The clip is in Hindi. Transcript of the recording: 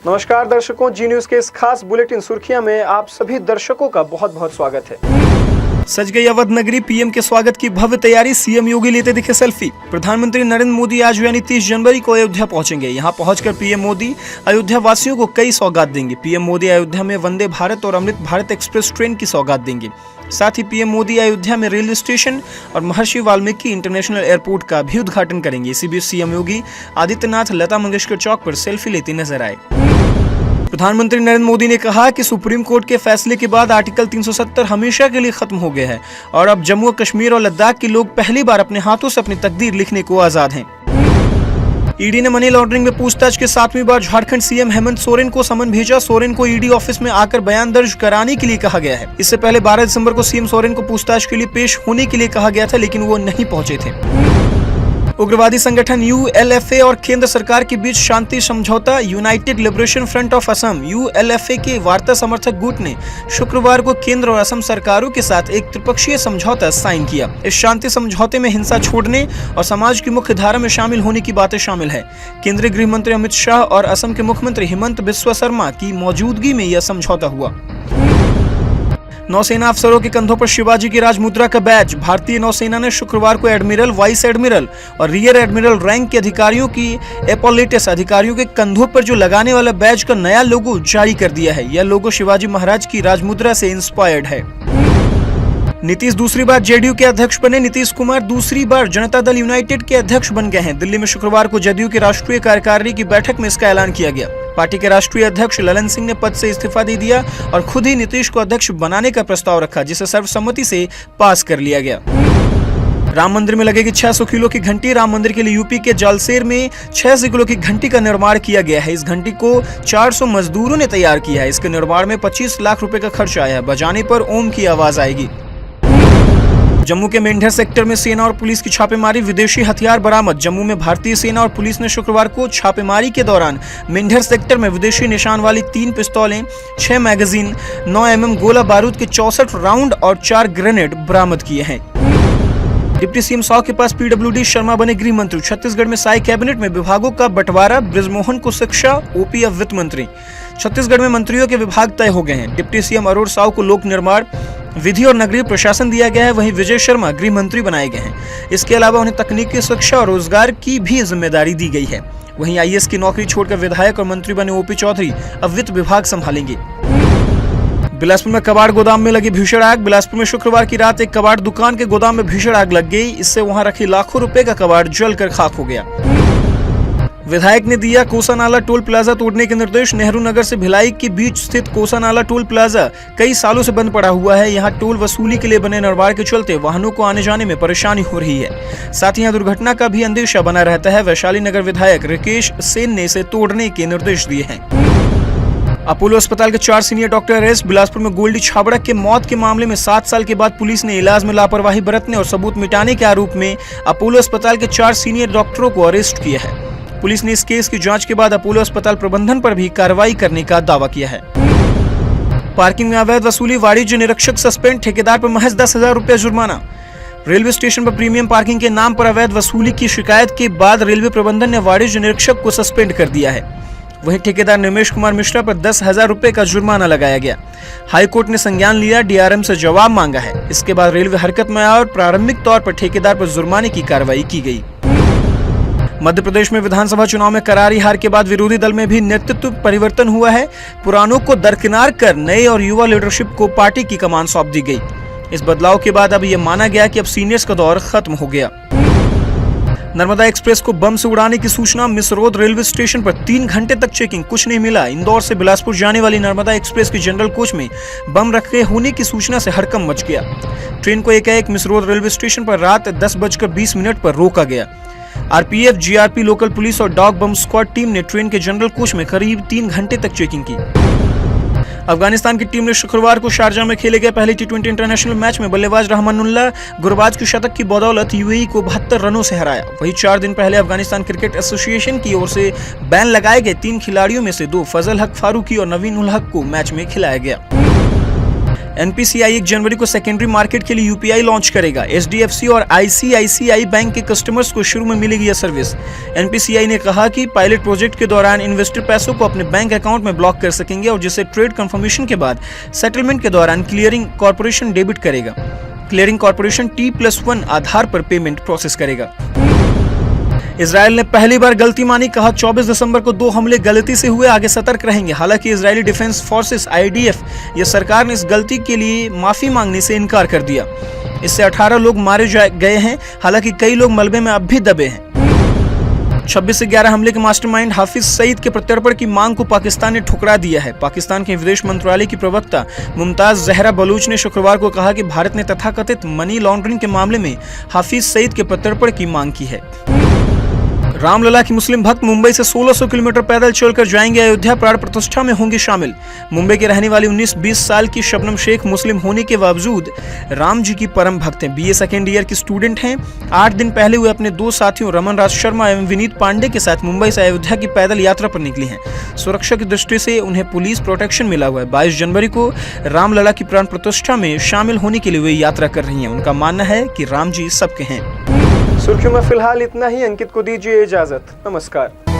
नमस्कार दर्शकों, जी न्यूज के इस खास बुलेटिन सुर्खियां में आप सभी दर्शकों का बहुत बहुत स्वागत है। सज गई अवध नगरी, पीएम के स्वागत की भव्य तैयारी, सीएम योगी लेते दिखे सेल्फी। प्रधानमंत्री नरेंद्र मोदी आज यानी 30 जनवरी को अयोध्या पहुंचेंगे। यहां पहुंचकर पीएम मोदी अयोध्या वासियों को कई सौगात देंगे। पीएम मोदी अयोध्या में वंदे भारत और अमृत भारत एक्सप्रेस ट्रेन की सौगात देंगे। साथ ही पीएम मोदी अयोध्या में रेलवे स्टेशन और महर्षि वाल्मीकि इंटरनेशनल एयरपोर्ट का भी उद्घाटन करेंगे। इसी बीच सीएम योगी आदित्यनाथ लता मंगेशकर चौक पर सेल्फी लेते नजर आए। प्रधानमंत्री नरेंद्र मोदी ने कहा कि सुप्रीम कोर्ट के फैसले के बाद आर्टिकल 370 हमेशा के लिए खत्म हो गया है और अब जम्मू कश्मीर और लद्दाख के लोग पहली बार अपने हाथों से अपनी तकदीर लिखने को आजाद हैं। ईडी ने मनी लॉन्ड्रिंग में पूछताछ के 7वीं बार झारखंड सीएम हेमंत सोरेन को समन भेजा। सोरेन को ईडी ऑफिस में आकर बयान दर्ज कराने के लिए कहा गया है। इससे पहले 12 दिसंबर को सीएम सोरेन को पूछताछ के लिए पेश होने के लिए कहा गया था, लेकिन वो नहीं पहुंचे थे। उग्रवादी संगठन यूएलएफए और केंद्र सरकार के बीच शांति समझौता, united liberation front of Assam ULFA के वार्ता समर्थक गुट ने शुक्रवार को केंद्र और असम सरकारों के साथ एक त्रिपक्षीय समझौता साइन किया। इस शांति समझौते में हिंसा छोड़ने और समाज की मुख्य धारा में शामिल होने की बातें शामिल है। केंद्रीय गृह मंत्री अमित शाह और असम के मुख्यमंत्री हिमंत बिस्वा शर्मा की मौजूदगी में यह समझौता हुआ। नौसेना अफसरों के कंधों पर शिवाजी की राजमुद्रा का बैज। भारतीय नौसेना ने शुक्रवार को एडमिरल, वाइस एडमिरल और रियर एडमिरल रैंक के अधिकारियों की एपोलेटिस अधिकारियों के कंधों पर जो लगाने वाला बैज का नया लोगो जारी कर दिया है। यह लोगो शिवाजी महाराज की राजमुद्रा से इंस्पायर्ड है। नीतीश दूसरी बार जेडीयू के अध्यक्ष बने। नीतीश कुमार दूसरी बार जनता दल यूनाइटेड के अध्यक्ष बन गए हैं। दिल्ली में शुक्रवार को जदयू की राष्ट्रीय कार्यकारिणी की बैठक में इसका ऐलान किया गया। पार्टी के राष्ट्रीय अध्यक्ष ललन सिंह ने पद से इस्तीफा दे दिया और खुद ही नीतीश को अध्यक्ष बनाने का प्रस्ताव रखा, जिसे सर्वसम्मति से पास कर लिया गया। राम मंदिर में लगेगी 600 किलो की घंटी। राम मंदिर के लिए यूपी के जालसेर में 600 किलो की घंटी का निर्माण किया गया है। इस घंटी को 400 मजदूरों ने तैयार किया है। इसके निर्माण में 25 लाख रुपए का खर्च आया है। बजाने पर ओम की आवाज आएगी। जम्मू के मेंढर सेक्टर में सेना और पुलिस की छापेमारी, विदेशी हथियार बरामद। जम्मू में भारतीय सेना और पुलिस ने शुक्रवार को छापेमारी के दौरान मेंढर सेक्टर में विदेशी निशान वाली 3 पिस्तौलें, 6 मैगजीन, 9 mm गोला बारूद के 64 राउंड और 4 ग्रेनेड बरामद किए हैं। डिप्टी सीएम साव के पास पीडब्ल्यूडी शर्मा बने गृह मंत्री। छत्तीसगढ़ में साई कैबिनेट में विभागों का बंटवारा, बृजमोहन को शिक्षा, ओपी अब वित्त मंत्री। छत्तीसगढ़ में मंत्रियों के विभाग तय हो गए हैं। डिप्टी सीएम अरुण साव को लोक निर्माण, विधि और नगरीय प्रशासन दिया गया है। वहीं विजय शर्मा गृह मंत्री बनाए गए हैं। इसके अलावा उन्हें तकनीकी शिक्षा और रोजगार की भी जिम्मेदारी दी गई है। वहीं आईएएस की नौकरी छोड़कर विधायक और मंत्री बने ओपी चौधरी अब वित्त विभाग संभालेंगे। बिलासपुर में कबाड़ गोदाम में लगी भीषण आग। बिलासपुर में शुक्रवार की रात एक कबाड़ दुकान के गोदाम में भीषण आग लग गई। इससे वहां रखी लाखों रुपए का कबाड़ जलकर खाक हो गया। विधायक ने दिया कोसानाला टोल प्लाजा तोड़ने के निर्देश। नेहरू नगर से भिलाई के बीच स्थित कोसानाला टोल प्लाजा कई सालों से बंद पड़ा हुआ है। यहाँ टोल वसूली के लिए बने निर्माण के चलते वाहनों को आने जाने में परेशानी हो रही है। साथ ही यहाँ दुर्घटना का भी अंदेशा बना रहता है। वैशाली नगर विधायक राकेश सेन ने इसे तोड़ने के निर्देश दिए हैं। अपोलो अस्पताल के 4 सीनियर डॉक्टर अरेस्ट। बिलासपुर में गोल्डी छाबड़ा के मौत के मामले में 7 साल के बाद पुलिस ने इलाज में लापरवाही बरतने और सबूत मिटाने के आरोप में अपोलो अस्पताल के 4 सीनियर डॉक्टरों को अरेस्ट किया है। पुलिस ने इस केस की जांच के बाद अपोलो अस्पताल प्रबंधन पर भी कार्रवाई करने का दावा किया है। पार्किंग में अवैध वसूली, वाणिज्य निरीक्षक सस्पेंड, ठेकेदार पर महज 10,000 रुपया जुर्माना। रेलवे स्टेशन पर प्रीमियम पार्किंग के नाम पर अवैध वसूली की शिकायत के बाद रेलवे प्रबंधन ने वाणिज्य निरीक्षक को सस्पेंड कर दिया है। वहीं ठेकेदार निमेश कुमार मिश्रा पर 10,000 रुपए का जुर्माना लगाया गया। हाईकोर्ट ने संज्ञान लिया, डीआरएम से जवाब मांगा है। इसके बाद रेलवे हरकत में आया और प्रारंभिक तौर पर ठेकेदार पर जुर्माने की कार्रवाई की गई। मध्य प्रदेश में विधानसभा चुनाव में करारी हार के बाद विरोधी दल में भी नेतृत्व परिवर्तन हुआ है। पुरानों को दरकिनार कर नए और युवा लीडरशिप को पार्टी की कमान सौंप दी गई। इस बदलाव के बाद अब यह माना गया कि अब सीनियर्स का दौर खत्म हो गया। नर्मदा एक्सप्रेस को बम से उड़ाने की सूचना। मिसरोद रेलवे स्टेशन पर 3 घंटे तक चेकिंग, कुछ नहीं मिला। इंदौर से बिलासपुर जाने वाली नर्मदा एक्सप्रेस की जनरल कोच में बम रखे होने की सूचना से हड़कंप मच गया। ट्रेन को एकाएक मिसरोद रेलवे स्टेशन पर रात 10:20 पर रोका गया। आरपीएफ, जीआरपी, लोकल पुलिस और डॉग बम स्क्वाड टीम ने ट्रेन के जनरल कोच में करीब 3 घंटे तक चेकिंग की। अफगानिस्तान की टीम ने शुक्रवार को शारजाह में खेले गए पहले टी20 इंटरनेशनल मैच में बल्लेबाज रहमानुल्लाह गुरबाज की शतक की बदौलत यूएई को 72 रनों से हराया। वहीं 4 दिन पहले अफगानिस्तान क्रिकेट एसोसिएशन की ओर से बैन लगाए गए 3 खिलाड़ियों में से 2 फजल हक फारूकी और नवीन उल हक को मैच में खिलाया गया। एनपीसीआई 1 जनवरी को सेकेंडरी मार्केट के लिए यूपीआई लॉन्च करेगा। एचडीएफसी और आईसीआईसीआई बैंक के कस्टमर्स को शुरू में मिलेगी यह सर्विस। एनपीसीआई ने कहा कि पायलट प्रोजेक्ट के दौरान इन्वेस्टर पैसों को अपने बैंक अकाउंट में ब्लॉक कर सकेंगे और जिसे ट्रेड कंफर्मेशन के बाद सेटलमेंट के दौरान क्लियरिंग कॉर्पोरेशन डेबिट करेगा। क्लियरिंग कॉर्पोरेशन T+1 आधार पर पेमेंट प्रोसेस करेगा। इजराइल ने पहली बार गलती मानी, कहा 24 दिसंबर को 2 हमले गलती से हुए, आगे सतर्क रहेंगे। हालांकि इजरायली डिफेंस फोर्सेस IDF या सरकार ने इस गलती के लिए माफी मांगने से इनकार कर दिया। इससे 18 लोग मारे गए हैं, हालांकि कई लोग मलबे में अब भी दबे हैं। 26 से 11 हमले के मास्टरमाइंड हाफिज सईद के प्रत्यर्पण की मांग को पाकिस्तान ने ठुकरा दिया है। पाकिस्तान के विदेश मंत्रालय की प्रवक्ता मुमताज जहरा बलूच ने शुक्रवार को कहा कि भारत ने तथाकथित मनी लॉन्ड्रिंग के मामले में हाफिज सईद के प्रत्यर्पण की मांग की है। रामलला की मुस्लिम भक्त मुंबई से 1600 किलोमीटर पैदल चलकर जाएंगे अयोध्या, प्राण प्रतिष्ठा में होंगे शामिल। मुंबई के रहने वाली 19-20 साल की शबनम शेख मुस्लिम होने के बावजूद राम जी की परम भक्त हैं। BA सेकेंड ईयर की स्टूडेंट हैं। 8 दिन पहले हुए अपने 2 साथियों रमन राज शर्मा एवं विनीत पांडे के साथ मुंबई से अयोध्या की पैदल यात्रा पर निकली हैं। सुरक्षा की दृष्टि से उन्हें पुलिस प्रोटेक्शन मिला हुआ है। 22 जनवरी को रामलला की प्राण प्रतिष्ठा में शामिल होने के लिए वे यात्रा कर रही हैं। उनका मानना है कि राम जी सबके हैं। सुर्खियों में फिलहाल इतना ही। अंकित को दीजिए इजाजत। नमस्कार।